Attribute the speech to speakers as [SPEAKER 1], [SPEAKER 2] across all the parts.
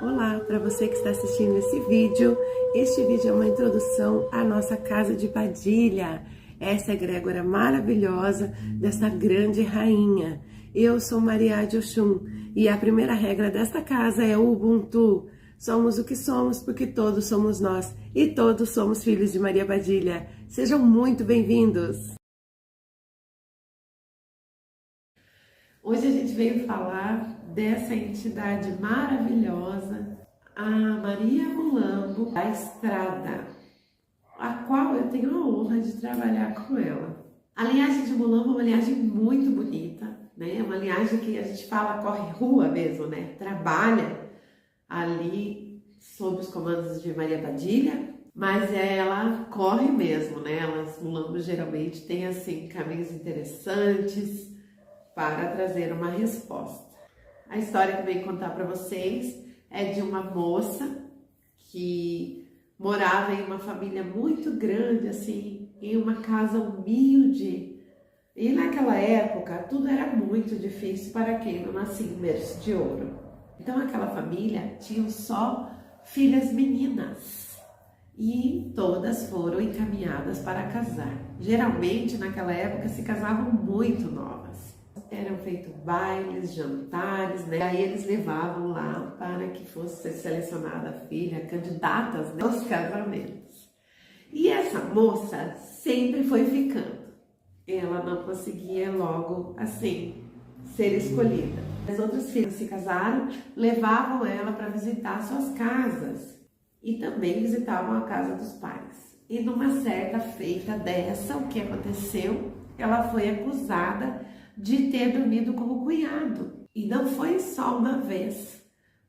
[SPEAKER 1] Olá, para você que está assistindo esse vídeo. Este vídeo é uma introdução à nossa casa de Padilha. Essa egrégora maravilhosa dessa grande rainha. Eu sou Maria de Oxum e a primeira regra desta casa é o Ubuntu. Somos o que somos porque todos somos nós e todos somos filhos de Maria Padilha. Sejam muito bem-vindos! Hoje a gente veio falar dessa entidade maravilhosa, a Maria Mulambo da Estrada, a qual eu tenho a honra de trabalhar com ela. A linhagem de Mulambo é uma linhagem muito bonita, né? É uma linhagem que a gente fala corre rua mesmo, né? Trabalha ali sob os comandos de Maria Padilha, mas ela corre mesmo, né? As Mulambo geralmente têm assim caminhos interessantes para trazer uma resposta. A história que eu venho contar para vocês é de uma moça que morava em uma família muito grande, assim, em uma casa humilde. E naquela época tudo era muito difícil para quem não nascia em berço de ouro. Então aquela família tinha só filhas meninas e todas foram encaminhadas para casar. Geralmente naquela época se casavam muito novas. Eram feitos bailes, jantares, né? Aí eles levavam lá para que fosse selecionada a filha, candidatas, né, aos casamentos. E essa moça sempre foi ficando. Ela não conseguia logo, assim, ser escolhida. As outras filhas se casaram, levavam ela para visitar suas casas e também visitavam a casa dos pais. E numa certa feita dessa, o que aconteceu? Ela foi acusada de ter dormido com o cunhado. E não foi só uma vez,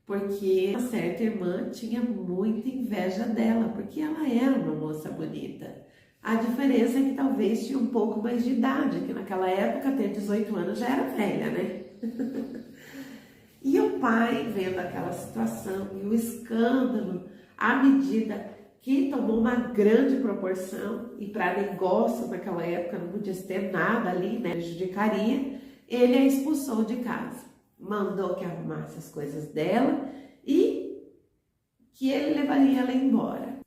[SPEAKER 1] porque uma certa irmã tinha muita inveja dela, porque ela era uma moça bonita. A diferença é que talvez tinha um pouco mais de idade, que naquela época ter 18 anos já era velha, né? E o pai, vendo aquela situação e o escândalo, à medida que tomou uma grande proporção, e para negócio naquela época não podia ter nada ali, né, prejudicaria, ele a expulsou de casa, mandou que arrumasse as coisas dela e que ele levaria ela embora.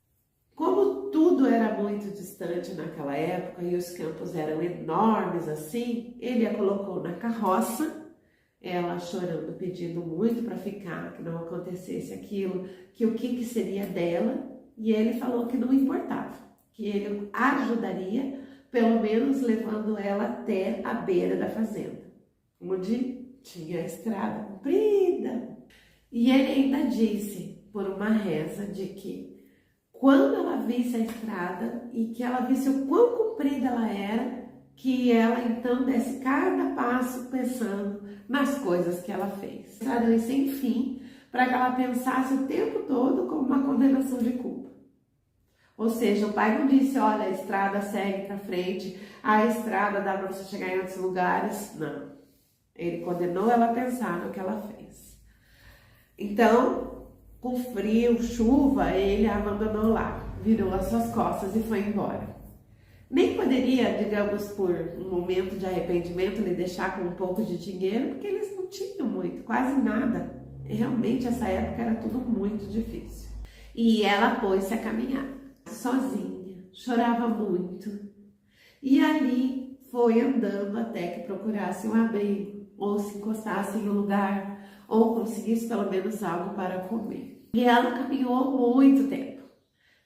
[SPEAKER 1] Como tudo era muito distante naquela época e os campos eram enormes assim, ele a colocou na carroça, ela chorando, pedindo muito para ficar, que não acontecesse aquilo, que o que seria dela. E ele falou que não importava, que ele ajudaria, pelo menos levando ela até a beira da fazenda, onde tinha a estrada comprida. E ele ainda disse, por uma reza, de que quando ela visse a estrada e que ela visse o quão comprida ela era, que ela então desse cada passo pensando nas coisas que ela fez. A estrada sem fim, para que ela pensasse o tempo todo como uma condenação de culpa. Ou seja, o pai não disse, olha, a estrada segue para frente, a estrada dá para você chegar em outros lugares. Não. Ele condenou ela a pensar no que ela fez. Então, com frio, chuva, ele a abandonou lá, virou as suas costas e foi embora. Nem poderia, digamos, por um momento de arrependimento, lhe deixar com um pouco de dinheiro, porque eles não tinham muito, quase nada. Realmente, essa época era tudo muito difícil. E ela pôs-se a caminhar, sozinha, chorava muito. E ali foi andando até que procurasse um abrigo, ou se encostasse em um lugar, ou conseguisse pelo menos algo para comer. E ela caminhou muito tempo.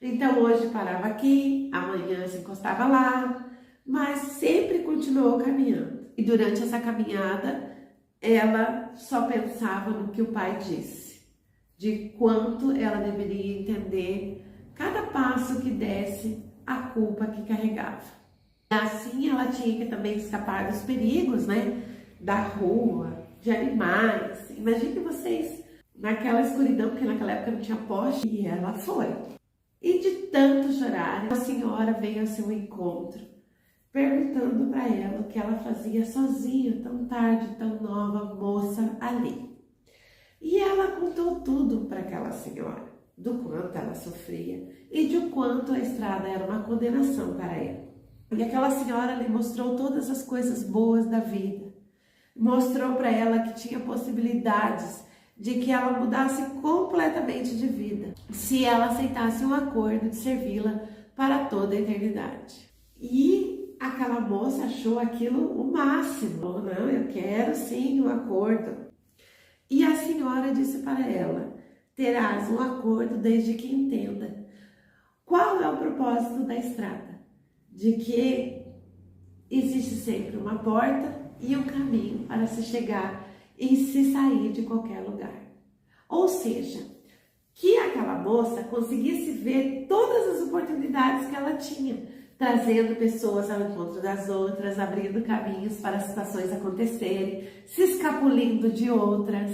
[SPEAKER 1] Então hoje parava aqui, amanhã se encostava lá, mas sempre continuou caminhando. E durante essa caminhada, ela só pensava no que o pai disse, de quanto ela deveria entender cada passo que desse, a culpa que carregava. Assim ela tinha que também escapar dos perigos, né? Da rua, de animais. Imagine vocês naquela escuridão, porque naquela época não tinha poste, e ela foi. E de tanto chorar, a senhora veio ao seu encontro, perguntando para ela o que ela fazia sozinha, tão tarde, tão nova, moça ali. E ela contou tudo para aquela senhora, do quanto ela sofria e de quanto a estrada era uma condenação para ela. E aquela senhora lhe mostrou todas as coisas boas da vida, mostrou para ela que tinha possibilidades de que ela mudasse completamente de vida, se ela aceitasse um acordo de servi-la para toda a eternidade. E aquela moça achou aquilo o máximo. Falou, não, eu quero sim um acordo. E a senhora disse para ela, terás um acordo desde que entenda qual é o propósito da estrada, de que existe sempre uma porta e um caminho para se chegar e se sair de qualquer lugar. Ou seja, que aquela moça conseguisse ver todas as oportunidades que ela tinha, trazendo pessoas ao encontro das outras, abrindo caminhos para as situações acontecerem, se escapulindo de outras.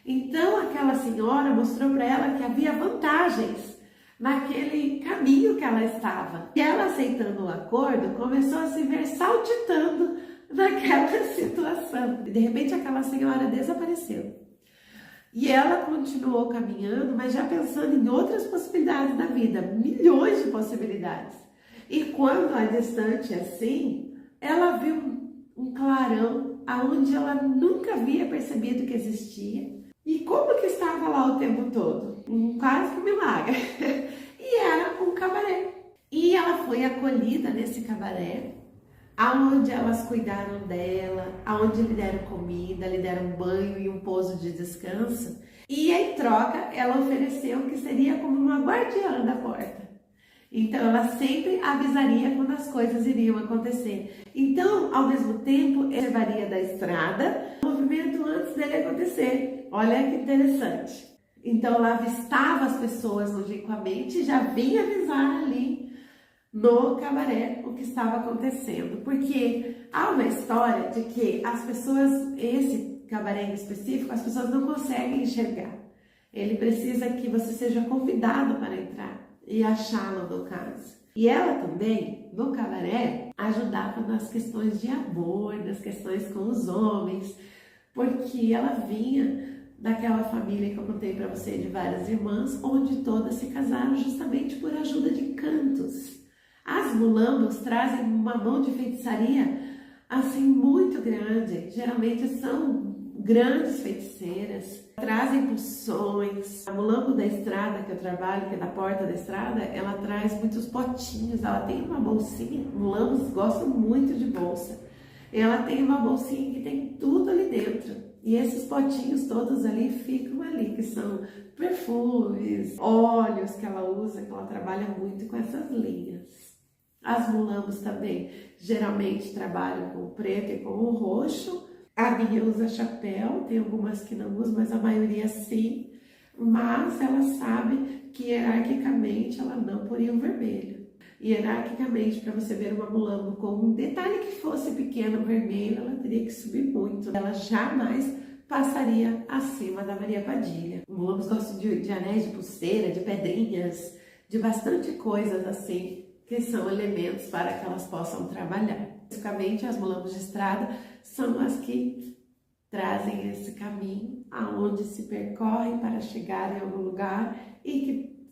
[SPEAKER 1] Então aquela senhora mostrou para ela que havia vantagens naquele caminho que ela estava. E ela, aceitando o acordo, começou a se ver saltitando naquela situação. E de repente aquela senhora desapareceu. E ela continuou caminhando, mas já pensando em outras possibilidades da vida, milhões de possibilidades. E quando a distante assim, ela viu um clarão aonde ela nunca havia percebido que existia. E como que estava lá o tempo todo? Quase que um milagre. E era um cabaré. E ela foi acolhida nesse cabaré, aonde elas cuidaram dela, aonde lhe deram comida, lhe deram banho e um pouso de descanso. E em troca, ela ofereceu que seria como uma guardiã da porta. Então, ela sempre avisaria quando as coisas iriam acontecer. Então, ao mesmo tempo, observaria da estrada o movimento antes dele acontecer. Olha que interessante. Então, ela avistava as pessoas logicamente e já vinha avisar ali no cabaré o que estava acontecendo. Porque há uma história de que as pessoas, esse cabaré em específico, as pessoas não conseguem enxergar. Ele precisa que você seja convidado para entrar e achá-lo no caso. E ela também, no cabaré, ajudava nas questões de amor, nas questões com os homens, porque ela vinha daquela família que eu contei para você de várias irmãs, onde todas se casaram justamente por ajuda de cantos. As mulambos trazem uma mão de feitiçaria assim muito grande, geralmente são grandes feiticeiras, trazem poções. A mulambo da estrada que eu trabalho, que é da porta da estrada, ela traz muitos potinhos, ela tem uma bolsinha, mulambos gostam muito de bolsa, ela tem uma bolsinha que tem tudo ali dentro. E esses potinhos todos ali ficam ali, que são perfumes, óleos que ela usa, que ela trabalha muito com essas linhas. As mulambos também geralmente trabalham com o preto e com o roxo. A minha usa chapéu, tem algumas que não usam, mas a maioria sim. Mas ela sabe que hierarquicamente ela não poria o vermelho. Hierarquicamente, para você ver uma mulambo com um detalhe que fosse pequeno vermelho, ela teria que subir muito. Ela jamais passaria acima da Maria Padilha. Mulambos gostam de anéis, de pulseira, de pedrinhas, de bastante coisas assim, que são elementos para que elas possam trabalhar. Basicamente, as mulambos de estrada são as que trazem esse caminho aonde se percorre para chegar em algum lugar e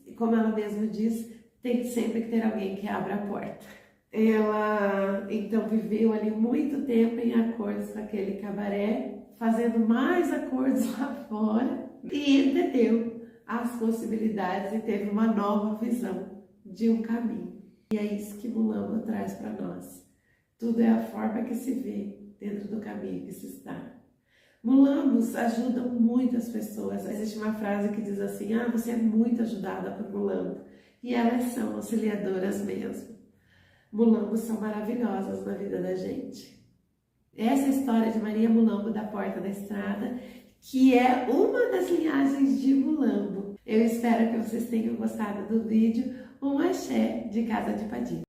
[SPEAKER 1] que, como ela mesma diz, tem sempre que ter alguém que abra a porta. Ela, então, viveu ali muito tempo em acordos com aquele cabaré, fazendo mais acordos lá fora e entendeu as possibilidades e teve uma nova visão de um caminho. E é isso que Mulambo traz para nós. Tudo é a forma que se vê dentro do caminho que se está. Mulambos ajudam muito as pessoas. Existe uma frase que diz assim, você é muito ajudada por Mulambo. E elas são auxiliadoras mesmo. Mulambos são maravilhosas na vida da gente. Essa é a história de Maria Mulambo da Porta da Estrada, que é uma das linhagens de Mulambo. Eu espero que vocês tenham gostado do vídeo. Um axé de Casa de Padilha.